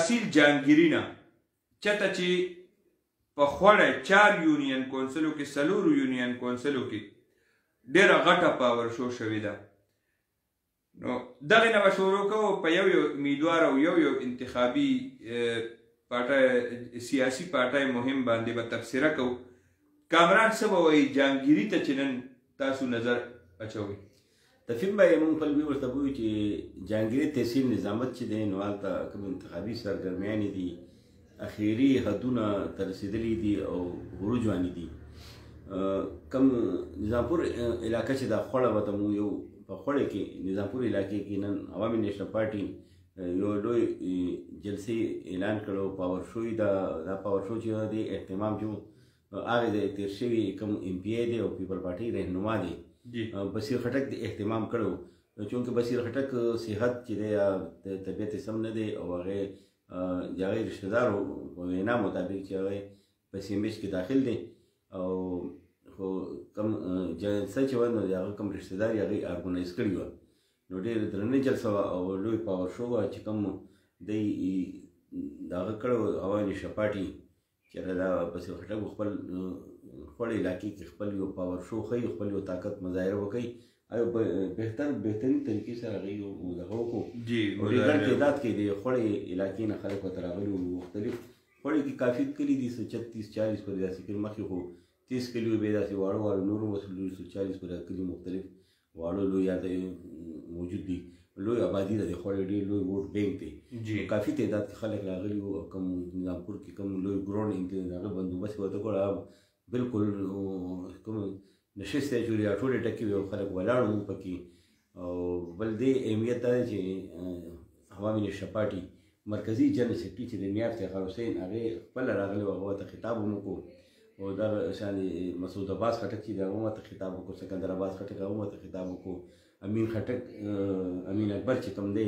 تحصیل جهانګیري نه چېرته چې په خوړه 4 یونین کونسلو کې 4 یونین کونسلو کې ډېره غټه پاور شو شوې ده. نو دغې نه به شروع کوو په یو امیدوار او یو انتخابي سیاسي پارټۍ مهم باندې به تبصره کوو. کامران څه به وایي جهانګیري ته چې نن تاسو نظر اچوئ؟ تفهیم به یې مونږ خپل وي ورته ووایو چې جهانګیري تحصیل نظامت چې دی نو هلته کوم انتخابي سرګرمیانې دي اخیري حدونه ته رسېدلي دي او عروجوانې دي. کوم نظامپور علاقه چې دا خوړه به ته مونږ یو په خوړه کې نظامپور علاقې کې نن عوامي نیشنل پارټي یو لوی جلسې اعلان کړو پاور شو دا پاور شو چې دی اهتمام جو هغې د تېر شوي کوم ایم پی ای دی او پیپل پارټۍ رهنما دی بصیر خټک د اهتمام کړو چونکې بصیر خټک صحت چې دی طبیعت یې سم نه دی او هغې د هغې رشته دارو په وینا مطابق چې هغې په سی ایم ایچ کې داخل دی او خو کوم جلسه چې وه نو د هغه کوم رشته دار یې هغې ارګنایز کړي وه نو ډېر درنه جلسه وه او لوی پاور شو وه چې کوم دی د هغه کړی و عوامي نیشنل پارټي چېرې دا بصیر خټک خپل خپل علاقې کې خپل یو پاور شو ښیي خپل یو طاقت مظاهره وکوي او بهترین طریقې سره هغې دغه وکړو او ډېر ګڼ تعداد کې د خوړې علاقې نه خلک ورته راغلي وو مختلف خوړې کې کافي کلي دي 36-40 پورې داسې کلي مخکې خو 30 کلي وو بیا داسې واړه واړه نور هم 40 پورې کلي مختلف واړه لوی موجود دي لوی آبادي ده د خوړې ډېر لوی ووټ بینک دی کافي تعداد کې خلک راغلي وو او کوم نظامپور کې کوم لوی ګراونډ هغه بندوبست یې ورته کړ بلکل کوم نشست دی چې ټولې ډکې وي او خلک ولاړ وو پکې او بل دې اهمیت دا دی چې عوامي نیشنل پارټي مرکزي جنرال سیکرټري چې د نیاب افتخار حسین هغې خپله راغلی و هغه ورته خطاب هم وکړو او دغه شان مسعود عباس خټک چې دی هغه هم ورته خطاب وکړو سکندر عباس خټک هغه هم ورته خطاب وکړو امین خټک امین اکبر چې کوم دی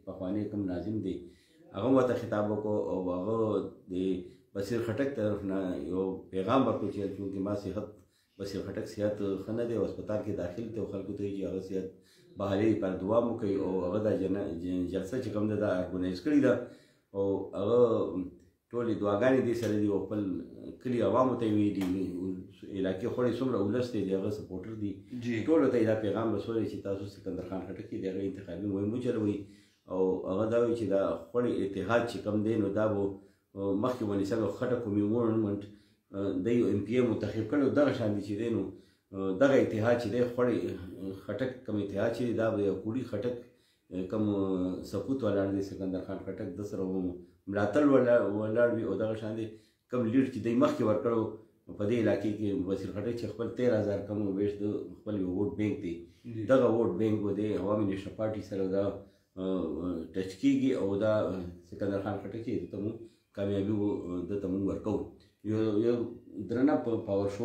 پخوانی کوم ناظم دی هغه هم ورته خطاب وکړو او هغه د بصیر خټک طرف نه یو پیغام ورکړو چې چونکې ما صحت بصیر خټک صحت ښه نه دی او هسپتال کې داخل دی او خلکو ته یې چې هغه صحت بحالۍ لپاره دعا مو کوي او هغه دا جلسه چې کوم ده دا ارګنایز کړې ده او هغه ټولې دعاګانې دې سره دي او خپل کلي عوامو ته یې ویلي علاقې خوړې څومره ولس دی د هغه سپورټر دي ټولو ته یې دا پیغام رسولی چې تاسو سکندر خان خټک د هغه انتخابي مهم وچلوئ او هغه دا وایي چې دا خوړې اتحاد چې کوم دی نو دا به مخکې ونیسه خټک مومنټ د یو ایم پی ای منتخب کړی دغه شان دي چې دی نو دغه اتحاد چې دی خوړې خټک کوم اتحاد چې دی دا به یو کوړي خټک کوم سقوط ولاړ دی سکندر خان خټک د سره ملاتړ ولاړ وي او دغه شان دی کوم لیډ چې دی مخکې ورکړو په دې علاقې کې بصیر خټک چې خپل 13,000 کم ویشت د خپل یو ووټ بینک دی دغه ووټ بینک به د عوامي نیشنل پارټي سره دا ټچ کېږي او دا سکندر خان خټک چې دته مونږ کامیابي دته مونږ ورکوو یو درنه پاور شو